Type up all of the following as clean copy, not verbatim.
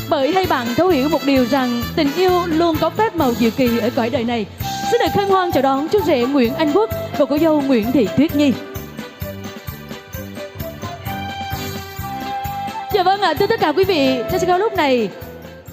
Bởi hay bạn thấu hiểu một điều rằng tình yêu luôn có phép màu diệu kỳ ở cõi đời này. Xin được hân hoan chào đón chú rể Nguyễn Anh Quốc và cô dâu Nguyễn Thị Tuyết Nhi. Dạ vâng ạ, thưa tất cả quý vị, trên sân khấu lúc này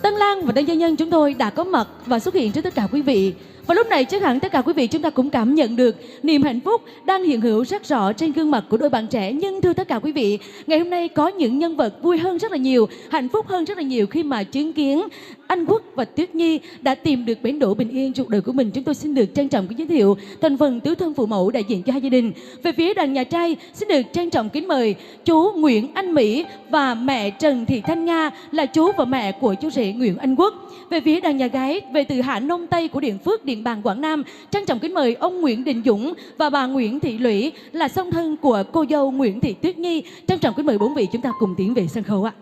Tân Lan và Tân Gia Nhân chúng tôi đã có mặt và xuất hiện trước tất cả quý vị. Và lúc này chắc hẳn tất cả quý vị chúng ta cũng cảm nhận được niềm hạnh phúc đang hiện hữu rất rõ trên gương mặt của đôi bạn trẻ. Nhưng thưa tất cả quý vị, ngày hôm nay có những nhân vật vui hơn rất là nhiều, hạnh phúc hơn rất là nhiều khi mà chứng kiến Anh Quốc và Tuyết Nhi đã tìm được bến đỗ bình yên cuộc đời của mình. Chúng tôi xin được trân trọng giới thiệu thành phần tứ thân phụ mẫu đại diện cho hai gia đình. Về phía đoàn nhà trai xin được trân trọng kính mời chú Nguyễn Anh Mỹ và mẹ Trần Thị Thanh Nga là chú và mẹ của chú rể Nguyễn Anh Quốc. Về phía đoàn nhà gái về từ Hạ Nông Tây của Điện Phước, Điện Bàn, Quảng Nam, trân trọng kính mời ông Nguyễn Đình Dũng và bà Nguyễn Thị Lũy là song thân của cô dâu Nguyễn Thị Tuyết Nhi. Trân trọng kính mời bốn vị chúng ta cùng tiến về sân khấu ạ.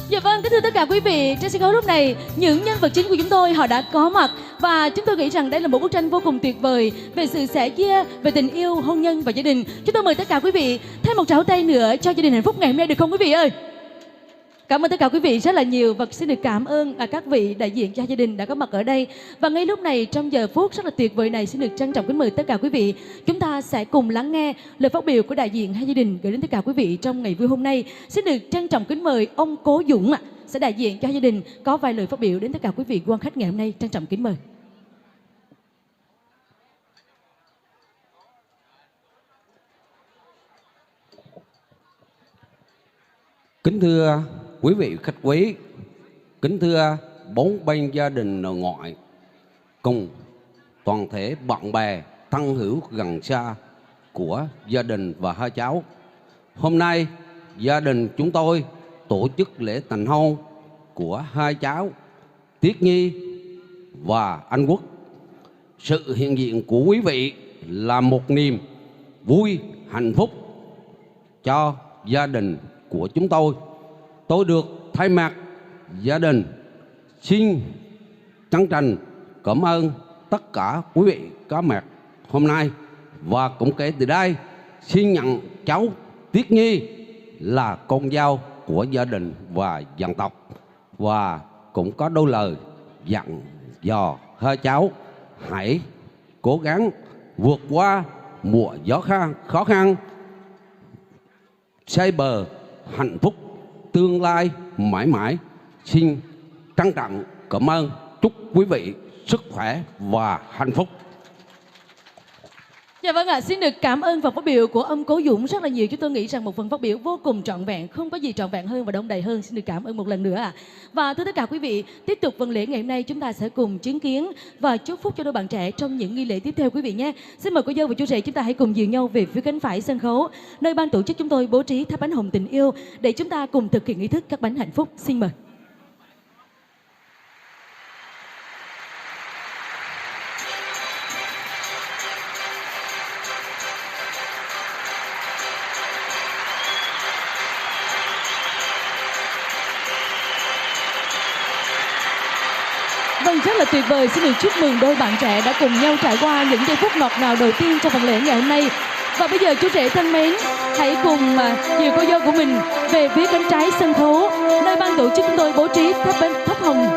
Dạ vâng, kính thưa tất cả quý vị, trên sân khấu lúc này những nhân vật chính của chúng tôi họ đã có mặt và chúng tôi nghĩ rằng đây là một bức tranh vô cùng tuyệt vời về sự sẻ chia, về tình yêu, hôn nhân và gia đình. Chúng tôi mời tất cả quý vị thêm một tràng tay nữa cho gia đình hạnh phúc ngày hôm nay được không quý vị ơi? Cảm ơn tất cả quý vị rất là nhiều và xin được cảm ơn các vị đại diện cho gia đình đã có mặt ở đây. Và ngay lúc này trong giờ phút rất là tuyệt vời này xin được trân trọng kính mời tất cả quý vị. Chúng ta sẽ cùng lắng nghe lời phát biểu của đại diện hai gia đình gửi đến tất cả quý vị trong ngày vui hôm nay. Xin được trân trọng kính mời ông Cố Dũng sẽ đại diện cho gia đình có vài lời phát biểu đến tất cả quý vị quan khách ngày hôm nay. Trân trọng kính mời. Kính thưa quý vị khách quý, kính thưa bốn bên gia đình nội ngoại cùng toàn thể bạn bè thân hữu gần xa của gia đình và hai cháu. Hôm nay gia đình chúng tôi tổ chức lễ thành hôn của hai cháu Tuyết Nhi và Anh Quốc. Sự hiện diện của quý vị là một niềm vui hạnh phúc cho gia đình của chúng tôi. Tôi được thay mặt gia đình xin chân thành cảm ơn tất cả quý vị có mặt hôm nay và cũng kể từ đây xin nhận cháu Tuyết Nhi là con dâu của gia đình và dân tộc và cũng có đôi lời dặn dò hai cháu hãy cố gắng vượt qua mùa gió khó khăn, xây bờ hạnh phúc tương lai mãi mãi. Xin trân trọng cảm ơn, chúc quý vị sức khỏe và hạnh phúc. Dạ vâng ạ, xin được cảm ơn phần phát biểu của ông Cố Dũng rất là nhiều. Chúng tôi nghĩ rằng một phần phát biểu vô cùng trọn vẹn, không có gì trọn vẹn hơn và đông đầy hơn. Xin được cảm ơn một lần nữa ạ. Và thưa tất cả quý vị, tiếp tục phần lễ ngày hôm nay chúng ta sẽ cùng chứng kiến và chúc phúc cho đôi bạn trẻ trong những nghi lễ tiếp theo quý vị nhé. Xin mời cô dâu và chú rể chúng ta hãy cùng dìu nhau về phía cánh phải sân khấu, nơi ban tổ chức chúng tôi bố trí tháp bánh hồng tình yêu để chúng ta cùng thực hiện nghi thức cắt bánh hạnh phúc. Xin mời. Vâng, rất là tuyệt vời. Xin được chúc mừng đôi bạn trẻ đã cùng nhau trải qua những giây phút ngọt ngào đầu tiên trong phần lễ ngày hôm nay. Và bây giờ chú rể thân mến, hãy cùng dìu cô dâu của mình về phía cánh trái sân khấu, nơi ban tổ chức chúng tôi bố trí tháp hồng,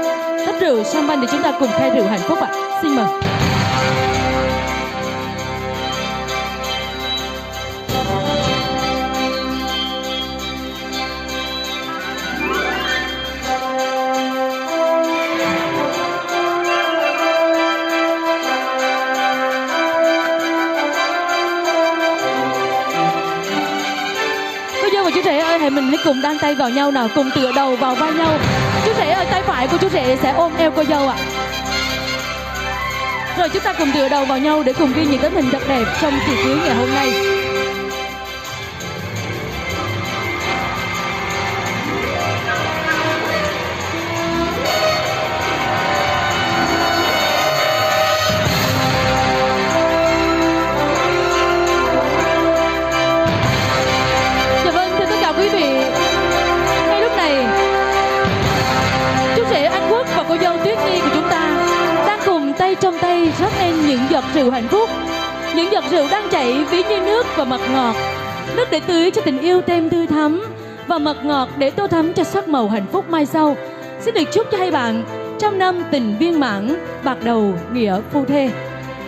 tháp rượu champagne để chúng ta cùng khai rượu hạnh phúc ạ. Xin mời. Chú rể ơi, mình hãy cùng đan tay vào nhau nào, cùng tựa đầu vào vai nhau. Chú rể ơi, tay phải của chú rể sẽ ôm eo cô dâu ạ. Rồi chúng ta cùng tựa đầu vào nhau để cùng ghi những tấm hình thật đẹp trong tiệc cưới ngày hôm nay. đây rót nên những giọt rượu hạnh phúc. Những giọt rượu đang chảy ví như nước và mật ngọt. Nước để tưới cho tình yêu thêm tươi thắm, và mật ngọt để tô thắm cho sắc màu hạnh phúc mai sau. Xin được chúc cho hai bạn trăm năm tình viên mãn, bạc đầu nghĩa phu thê.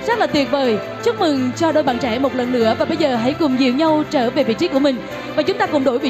Rất là tuyệt vời. Chúc mừng cho đôi bạn trẻ một lần nữa. Và bây giờ hãy cùng dìu nhau trở về vị trí của mình, và chúng ta cùng đổi vị trí.